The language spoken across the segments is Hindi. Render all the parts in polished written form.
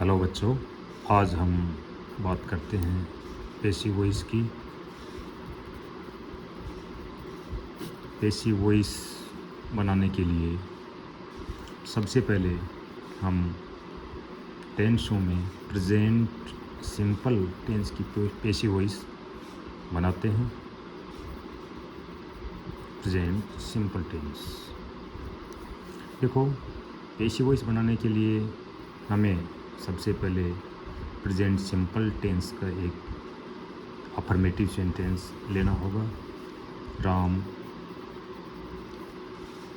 हेलो बच्चों, आज हम बात करते हैं पैसिव वॉइस की। पैसिव वॉइस बनाने के लिए सबसे पहले हम टेंसों में प्रेजेंट सिंपल टेंस की पैसिव वॉइस बनाते हैं। Present simple tense. देखो, पैसिव वॉइस बनाने के लिए हमें सबसे पहले प्रेजेंट सिंपल टेंस का एक अफर्मेटिव सेंटेंस लेना होगा। Ram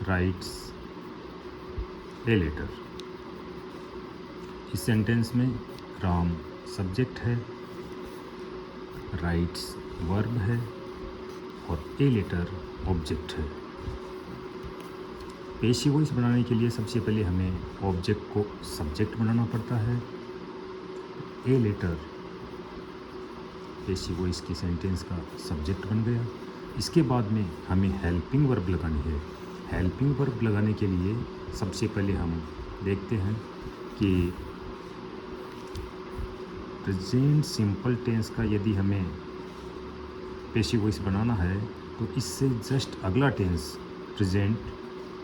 writes a letter. इस सेंटेंस में राम सब्जेक्ट है, राइट्स वर्ब है और ए लेटर ऑब्जेक्ट है। पैसिव वॉइस बनाने के लिए सबसे पहले हमें ऑब्जेक्ट को सब्जेक्ट बनाना पड़ता है। ए लेटर पैसिव वॉइस की सेंटेंस का सब्जेक्ट बन गया। इसके बाद में हमें हेल्पिंग वर्ब लगानी है। हेल्पिंग वर्ब लगाने के लिए सबसे पहले हम देखते हैं कि प्रेजेंट सिंपल टेंस का यदि हमें पैसिव वॉइस बनाना है तो इससे जस्ट अगला टेंस प्रेजेंट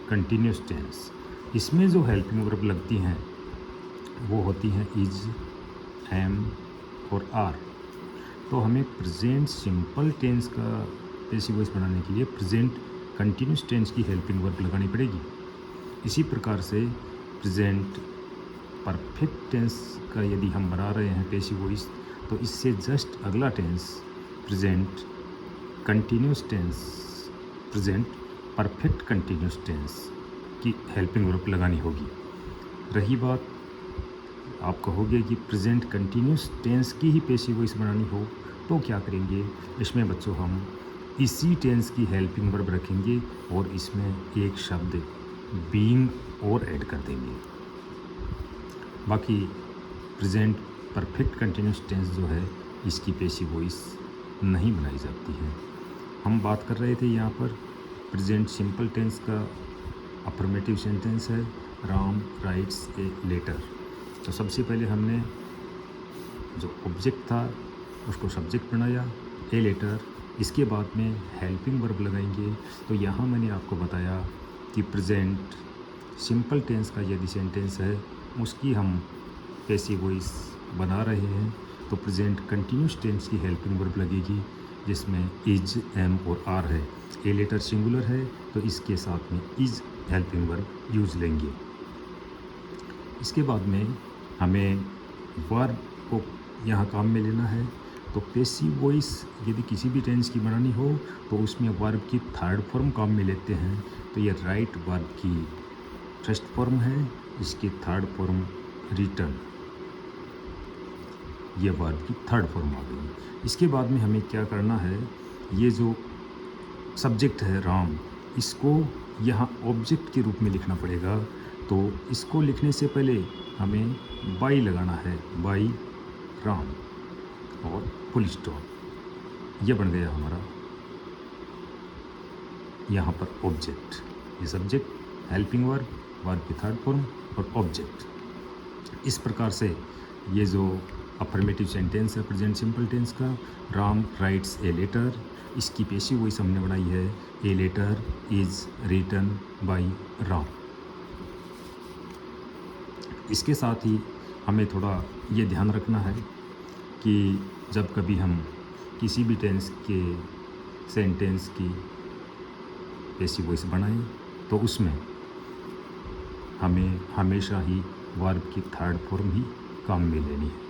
कंटिन्यूस टेंस, इसमें जो हेल्पिंग वर्ब लगती हैं वो होती हैं इज, एम और आर। तो हमें प्रेजेंट सिंपल टेंस का पैसिव वॉइस बनाने के लिए प्रेजेंट कंटिन्यूस टेंस की हेल्पिंग वर्ब लगानी पड़ेगी। इसी प्रकार से प्रेजेंट परफेक्ट टेंस का यदि हम बना रहे हैं पैसिव वॉइस तो इससे जस्ट अगला tense present continuous tense, present perfect continuous tense की हेल्पिंग वर्ब लगानी होगी। रही बात, आप कहोगे कि प्रेजेंट कंटिन्यूस टेंस की ही पैसिव वॉइस बनानी हो तो क्या करेंगे? इसमें बच्चों हम इसी टेंस की हेल्पिंग वर्ब रखेंगे और इसमें एक शब्द बीइंग और ऐड कर देंगे। बाकी प्रेजेंट परफेक्ट कंटिन्यूस टेंस जो है इसकी पैसिव वॉइस नहीं बनाई जाती है। हम बात कर रहे थे यहाँ पर प्रेजेंट सिंपल टेंस का अफर्मेटिव सेंटेंस है राम राइट्स ए लेटर। तो सबसे पहले हमने जो ऑब्जेक्ट था उसको सब्जेक्ट बनाया, ए लेटर। इसके बाद में हेल्पिंग वर्ब लगाएंगे। तो यहाँ मैंने आपको बताया कि प्रेजेंट सिंपल टेंस का यदि सेंटेंस है उसकी हम पैसिव वॉइस बना रहे हैं तो प्रेजेंट कंटिन्यूस टेंस की हेल्पिंग वर्ब लगेगी जिसमें इज, एम और आर है। ए लेटर सिंगुलर है तो इसके साथ में इज हेल्पिंग वर्ब यूज लेंगे। इसके बाद में हमें वर्ब को यहाँ काम में लेना है। तो पैसिव वॉइस यदि किसी भी टेंस की बनानी हो तो उसमें वर्ब की थर्ड फॉर्म काम में लेते हैं। तो ये राइट वर्ब की फर्स्ट फॉर्म है, इसकी थर्ड फॉर्म रिटर्न, ये वर्ब की थर्ड फॉर्म आ गई। इसके बाद में हमें क्या करना है, ये जो सब्जेक्ट है राम, इसको यहाँ ऑब्जेक्ट के रूप में लिखना पड़ेगा। तो इसको लिखने से पहले हमें बाई लगाना है, बाई राम और फुल स्टॉप। ये बन गया हमारा यहाँ पर ऑब्जेक्ट। ये सब्जेक्ट, हेल्पिंग वर्ब, वर्ब की थर्ड फॉर्म और ऑब्जेक्ट। इस प्रकार से ये जो अफर्मेटिव सेंटेंस है प्रेजेंट सिंपल टेंस का, राम राइट्स ए लेटर, इसकी पैसिव वॉइस हमने बनाई है a letter is written by Ram. इसके साथ ही हमें थोड़ा ये ध्यान रखना है कि जब कभी हम किसी भी टेंस के सेंटेंस की पैसिव वॉइस बनाएं तो उसमें हमें हमेशा ही वर्ब की थर्ड फॉर्म ही काम में लेनी है।